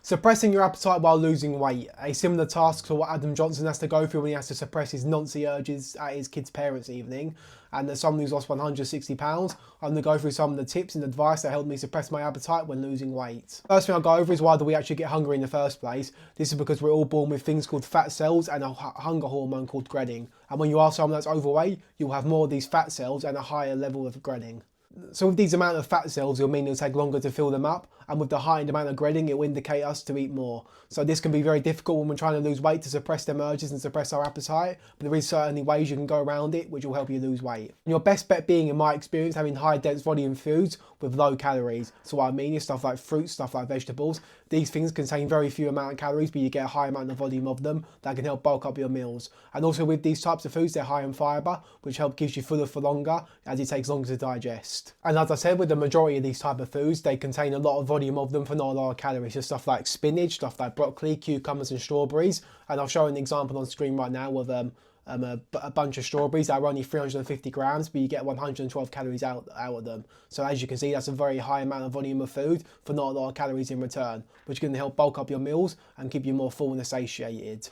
Suppressing your appetite while losing weight, a similar task to what Adam Johnson has to go through when he has to suppress his Nancy urges at his kids' parents' evening. And as someone who's lost 160 pounds, I'm going to go through some of the tips and advice that helped me suppress my appetite when losing weight. First thing I'll go over is why do we actually get hungry in the first place. This is because we're all born with things called fat cells and a hunger hormone called ghrelin. And when you are someone that's overweight, you'll have more of these fat cells and a higher level of ghrelin. So with these amount of fat cells, it'll mean it'll take longer to fill them up, and with the heightened amount of ghrelin, it will indicate us to eat more. So this can be very difficult when we're trying to lose weight to suppress them urges and suppress our appetite, but there is certainly ways you can go around it which will help you lose weight. And your best bet being, in my experience, having high dense volume foods with low calories. So what I mean is stuff like fruits, stuff like vegetables. These things contain very few amount of calories, but you get a high amount of volume of them that can help bulk up your meals. And also with these types of foods, they're high in fibre, which keeps you fuller for longer as it takes longer to digest. And as I said, with the majority of these type of foods, they contain a lot of volume of them for not a lot of calories. So stuff like spinach, stuff like broccoli, cucumbers and strawberries. And I'll show an example on screen right now of a bunch of strawberries that are only 350 grams, but you get 112 calories out of them. So as you can see, that's a very high amount of volume of food for not a lot of calories in return, which can help bulk up your meals and keep you more full and satiated.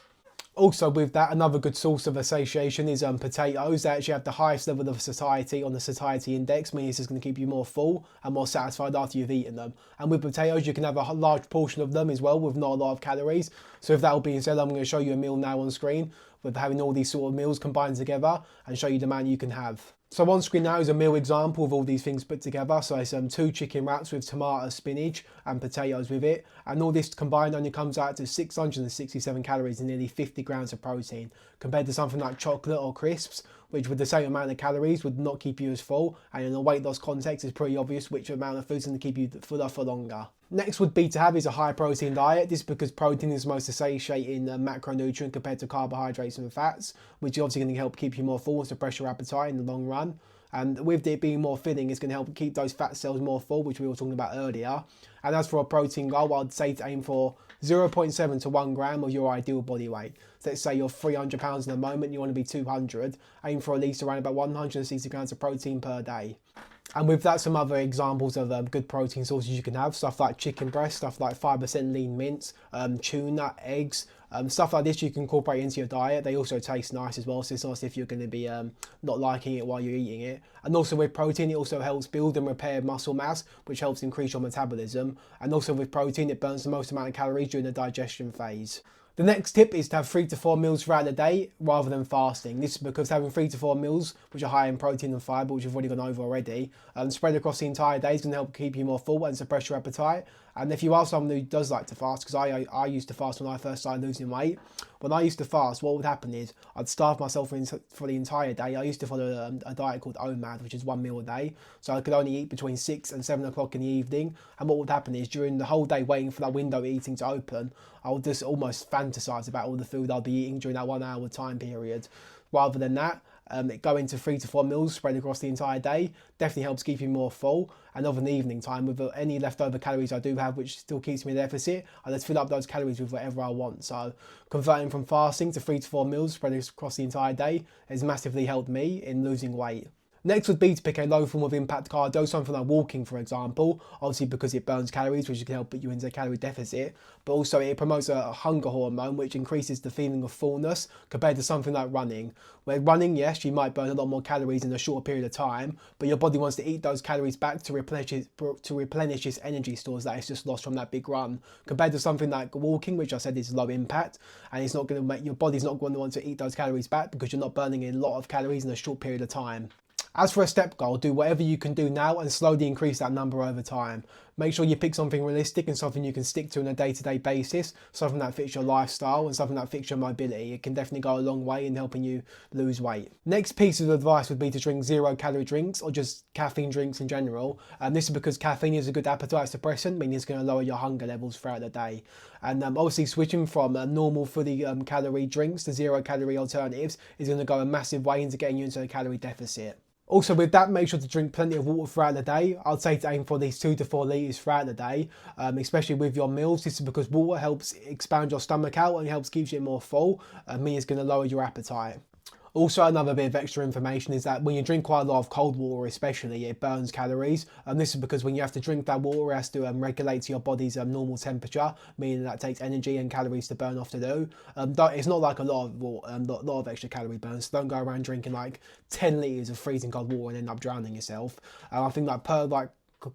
Also with that, another good source of satiation is potatoes. They actually have the highest level of satiety on the satiety index, meaning this is going to keep you more full and more satisfied after you've eaten them. And with potatoes, you can have a large portion of them as well with not a lot of calories. So if that all being said, I'm going to show you a meal now on screen with having all these sort of meals combined together and show you the amount you can have. So on screen now is a meal example of all these things put together. So it's 2 chicken wraps with tomato, spinach and potatoes with it. And all this combined only comes out to 667 calories and nearly 50 grams of protein, compared to something like chocolate or crisps, which with the same amount of calories would not keep you as full. And in a weight loss context, it's pretty obvious which amount of food is going to keep you fuller for longer. Next would be to have is a high protein diet. This is because protein is the most satiating macronutrient compared to carbohydrates and fats, which is obviously going to help keep you more full and suppress your appetite in the long run. And with it being more filling, it's going to help keep those fat cells more full, which we were talking about earlier. And as for a protein goal, I'd say to aim for 0.7 to 1 gram of your ideal body weight. So let's say you're 300 pounds in the moment, you want to be 200, aim for at least around about 160 grams of protein per day. And with that, some other examples of good protein sources you can have, stuff like chicken breast, stuff like 5% lean mince, tuna, eggs, stuff like this you can incorporate into your diet. They also taste nice as well, so it's nice if you're going to be not liking it while you're eating it. And also with protein, it also helps build and repair muscle mass, which helps increase your metabolism. And also with protein, it burns the most amount of calories during the digestion phase. The next tip is to have 3 to 4 meals throughout the day rather than fasting. This is because having 3 to 4 meals, which are high in protein and fibre, which we've already gone over already, spread across the entire day is going to help keep you more full and suppress your appetite. And if you are someone who does like to fast, because I used to fast when I first started losing weight, when I used to fast, what would happen is I'd starve myself for the entire day. I used to follow a diet called OMAD, which is 1 meal a day. So I could only eat between 6 and 7 o'clock in the evening. And what would happen is during the whole day waiting for that window of eating to open, I would just almost fantasize about all the food I'd be eating during that 1 hour time period. Rather than that, going to 3 to 4 meals spread across the entire day definitely helps keep you more full. And over the evening time, with any leftover calories I do have, which still keeps me in deficit, I just fill up those calories with whatever I want. So converting from fasting to 3 to 4 meals spread across the entire day has massively helped me in losing weight. Next would be to pick a low form of impact cardio, something like walking, for example, obviously because it burns calories, which can help put you into a calorie deficit, but also it promotes a hunger hormone, which increases the feeling of fullness compared to something like running. Where running, yes, you might burn a lot more calories in a shorter period of time, but your body wants to eat those calories back to replenish its energy stores that it's just lost from that big run. Compared to something like walking, which I said is low impact, and it's not going to make your body's not going to want to eat those calories back because you're not burning a lot of calories in a short period of time. As for a step goal, do whatever you can do now and slowly increase that number over time. Make sure you pick something realistic and something you can stick to on a day-to-day basis, something that fits your lifestyle and something that fits your mobility. It can definitely go a long way in helping you lose weight. Next piece of advice would be to drink 0-calorie drinks or just caffeine drinks in general. This is because caffeine is a good appetite suppressant, meaning it's going to lower your hunger levels throughout the day. And obviously switching from normal fully calorie drinks to 0-calorie alternatives is going to go a massive way into getting you into a calorie deficit. Also with that, make sure to drink plenty of water throughout the day. I'd say to aim for these 2 to 4 litres throughout the day, especially with your meals. This is because water helps expand your stomach out and helps keep you more full, meaning it's going to lower your appetite. Also, another bit of extra information is that when you drink quite a lot of cold water especially, it burns calories. And this is because when you have to drink that water, it has to regulate to your body's normal temperature, meaning that takes energy and calories to burn off to do. It's not like a lot of water, lot of extra calorie burn, so don't go around drinking like 10 litres of freezing cold water and end up drowning yourself. I think like per like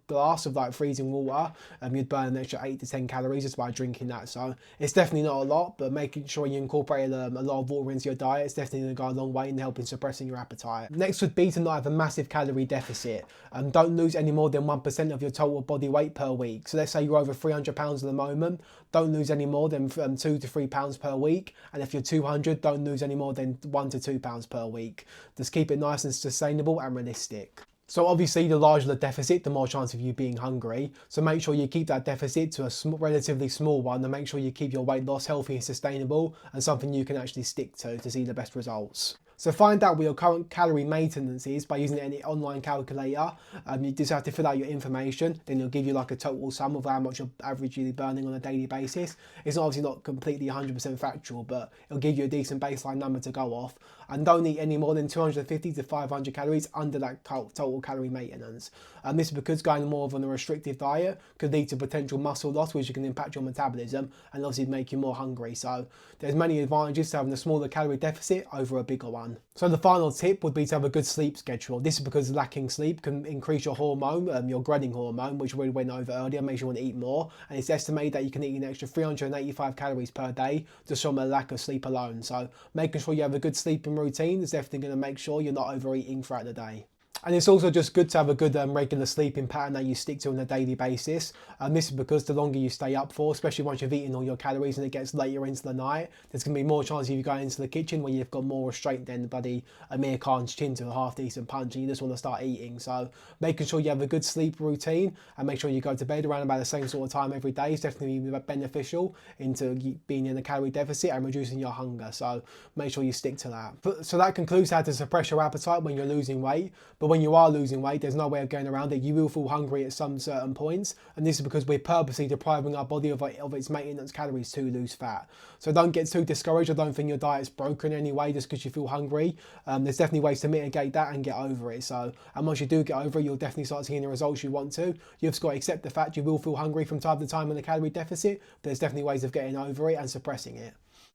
glass of like freezing water, you'd burn an extra 8 to 10 calories just by drinking that. So it's definitely not a lot, but making sure you incorporate a lot of water into your diet is definitely going to go a long way in helping suppressing your appetite. Next would be to not have a massive calorie deficit. Don't lose any more than 1% of your total body weight per week. So let's say you're over 300 pounds at the moment, don't lose any more than 2 to 3 pounds per week. And if you're 200, don't lose any more than 1 to 2 pounds per week. Just keep it nice and sustainable and realistic. So obviously the larger the deficit, the more chance of you being hungry. So make sure you keep that deficit to a relatively small one, and make sure you keep your weight loss healthy and sustainable and something you can actually stick to see the best results. So find out what your current calorie maintenance is by using any online calculator. You just have to fill out your information, then it'll give you like a total sum of how much you're averagely burning on a daily basis. It's obviously not completely 100% factual, but it'll give you a decent baseline number to go off. And don't eat any more than 250 to 500 calories under that total calorie maintenance. This is because going more of on a restrictive diet could lead to potential muscle loss, which can impact your metabolism and obviously make you more hungry. So there's many advantages to having a smaller calorie deficit over a bigger one. So the final tip would be to have a good sleep schedule. This is because lacking sleep can increase your hormone, your ghrelin hormone, which we went over earlier, makes you want to eat more. And it's estimated that you can eat an extra 385 calories per day just from a lack of sleep alone. So making sure you have a good sleeping routine is definitely going to make sure you're not overeating throughout the day. And it's also just good to have a good regular sleeping pattern that you stick to on a daily basis. And this is because the longer you stay up for, especially once you've eaten all your calories and it gets later into the night, there's going to be more chance of you going into the kitchen where you've got more restraint than buddy Amir Khan's chin to a half decent punch and you just want to start eating. So making sure you have a good sleep routine and make sure you go to bed around about the same sort of time every day is definitely beneficial into being in a calorie deficit and reducing your hunger. So make sure you stick to that. So that concludes how to suppress your appetite when you're losing weight. But when you are losing weight, there's no way of going around it. You will feel hungry at some certain points, and this is because we're purposely depriving our body of its maintenance calories to lose fat. So don't get too discouraged. I don't think your diet's broken anyway just because you feel hungry. There's definitely ways to mitigate that and get over it. So, and once you do get over it, you'll definitely start seeing the results you want to. You've just got to accept the fact you will feel hungry from time to time in a calorie deficit, but there's definitely ways of getting over it and suppressing it.